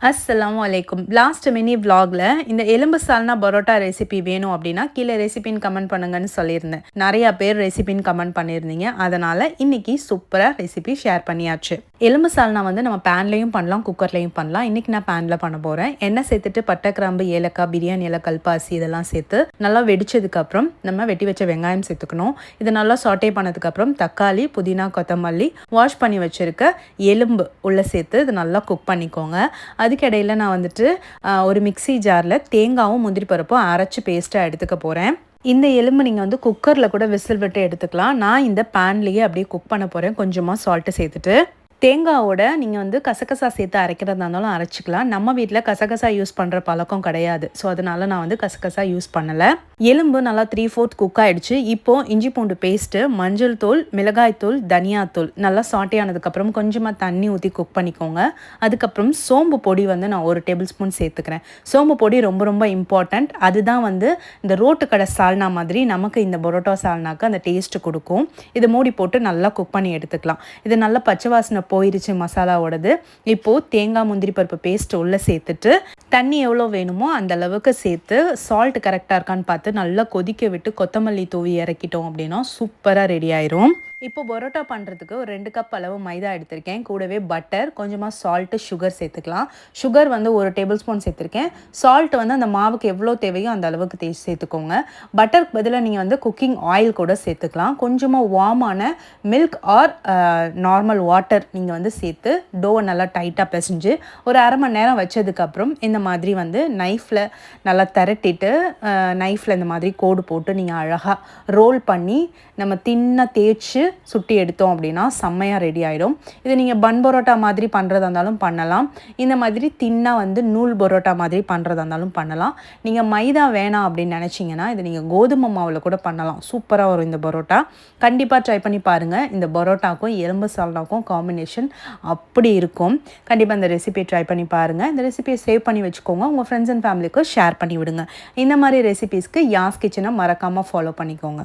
அஸ்ஸலாமு அலைக்கும். Last mini விலாகில் இந்த எலும்பு சால்னா பரோட்டா ரெசிபி வேணும் அப்படின்னா கீழே ரெசிபின்னு கமெண்ட் பண்ணுங்கன்னு சொல்லியிருந்தேன். நிறையா பேர் ரெசிபின்னு கமெண்ட் பண்ணியிருந்தீங்க. அதனால் இன்றைக்கி சூப்பராக ரெசிபி ஷேர் பண்ணியாச்சு. எலும்பு சால்னா வந்து நம்ம பேன்லேயும் பண்ணலாம், குக்கர்லேயும் பண்ணலாம். இன்றைக்கி நான் பேனில் பண்ண போகிறேன். எண்ணெய் சேர்த்துட்டு பட்டை, கிராம்பு, ஏலக்காய், பிரியாணி இலை, கல்பாசி இதெல்லாம் சேர்த்து நல்லா வெடிச்சதுக்கப்புறம் நம்ம வெட்டி வச்ச வெங்காயம் சேர்த்துக்கணும். இதை நல்லா சாட்டே பண்ணதுக்கப்புறம் தக்காளி, புதினா, கொத்தமல்லி, வாஷ் பண்ணி வச்சுருக்க எலும்பு உள்ளே சேர்த்து இது நல்லா குக் பண்ணிக்கோங்க. அதுக்கிடையில் நான் வந்துட்டு ஒரு மிக்சி ஜாரில் தேங்காவும் முந்திரி பருப்பும் அரைச்சி பேஸ்ட்டாக எடுத்துக்க போகிறேன். இந்த எலும்பு நீங்கள் வந்து குக்கரில் கூட விசில் விட்டு எடுத்துக்கலாம். நான் இந்த பேன்லேயே அப்படியே குக் பண்ண போகிறேன். கொஞ்சமாக சால்ட்டு சேர்த்துட்டு தேங்காவோட நீங்கள் வந்து கசகசா சேர்த்து அரைக்கிறதா இருந்தாலும் அரைச்சிக்கலாம். நம்ம வீட்டில் கசகசா யூஸ் பண்ணுற பழக்கம் கிடையாது. ஸோ அதனால் நான் வந்து கசகசா யூஸ் பண்ணலை. எலும்பு நல்லா 3/4 குக் ஆகிடுச்சு. இப்போது இஞ்சி பூண்டு பேஸ்ட்டு, மஞ்சள் தூள், மிளகாய்த்தூள், தனியாத்தூள் நல்லா சாட்டே ஆனதுக்கப்புறம் கொஞ்சமாக தண்ணி ஊற்றி குக் பண்ணிக்கோங்க. அதுக்கப்புறம் சோம்பு பொடி வந்து நான் 1 டேபிள் ஸ்பூன் சேர்த்துக்கிறேன். சோம்பு பொடி ரொம்ப ரொம்ப இம்பார்ட்டண்ட். அதுதான் வந்து இந்த ரோட்டு கடை சால்னா மாதிரி நமக்கு இந்த பரோட்டா சால்னாக்கு அந்த டேஸ்ட்டு கொடுக்கும். இதை மூடி போட்டு நல்லா குக் பண்ணி எடுத்துக்கலாம். இது நல்லா பச்சை வாசனை போயிடுச்சு மசாலாவோடது. இப்போது தேங்காய், முந்திரி பருப்பு பேஸ்ட் உள்ளே சேர்த்துட்டு தண்ணி எவ்வளோ வேணுமோ அந்த அளவுக்கு சேர்த்து சால்ட் கரெக்டாக இருக்கான்னு பார்த்து நல்லா கொதிக்க விட்டு கொத்தமல்லி தூவி இறக்கிட்டோம் அப்படின்னா சூப்பராக ரெடி ஆயிரும். இப்போ பரோட்டா பண்ணுறதுக்கு ஒரு 2 கப் அளவு மைதா எடுத்திருக்கேன். கூடவே பட்டர், கொஞ்சமாக சால்ட்டு, சுகர் சேர்த்துக்கலாம். சுகர் வந்து 1 டேபிள் ஸ்பூன் சேர்த்துருக்கேன். சால்ட் வந்து அந்த மாவுக்கு எவ்வளோ தேவையோ அந்த அளவுக்கு சேர்த்துக்கோங்க. பட்டருக்கு பதிலாக நீங்கள் வந்து குக்கிங் ஆயில் கூட சேர்த்துக்கலாம். கொஞ்சமாக வார்மான மில்க் ஆர் நார்மல் வாட்டர் நீங்கள் வந்து சேர்த்து டோவை நல்லா டைட்டாக பிசைஞ்சு ஒரு அரை மணி நேரம் வச்சதுக்கப்புறம் இந்த மாதிரி வந்து நைஃப்பில் நல்லா திரட்டிட்டு நைஃப்பில் இந்த மாதிரி கோடு போட்டு நீங்கள் அழகாக ரோல் பண்ணி நம்ம தின்னாக தேய்ச்சி சுட்டி எடுத்தோம் அப்படின்னா செம்மையாக ரெடி ஆகிடும். இது நீங்கள் பன் பரோட்டா மாதிரி பண்ணுறதா இருந்தாலும் பண்ணலாம். இந்த மாதிரி தின்னாக வந்து நூல் பரோட்டா மாதிரி பண்ணுறதா இருந்தாலும் பண்ணலாம். நீங்கள் மைதா வேணாம் அப்படின்னு நினச்சிங்கன்னா இது நீங்கள் கோதுமை மாவில் கூட பண்ணலாம். சூப்பராக வரும் இந்த பரோட்டா. கண்டிப்பாக ட்ரை பண்ணி பாருங்கள். இந்த பரோட்டாக்கும் எலும்பு சால்னாக்கும் காம்பினேஷன் அப்படி இருக்கும். கண்டிப்பாக இந்த ரெசிபியை ட்ரை பண்ணி பாருங்கள். இந்த ரெசிபியை சேவ் பண்ணி வச்சுக்கோங்க. உங்கள் ஃப்ரெண்ட்ஸ் அண்ட் ஃபேமிலிக்கு ஷேர் பண்ணி விடுங்க. இந்த மாதிரி ரெசிபீஸ்க்கு யாஸ் கிச்சனை மறக்காமல் ஃபாலோ பண்ணிக்கோங்க.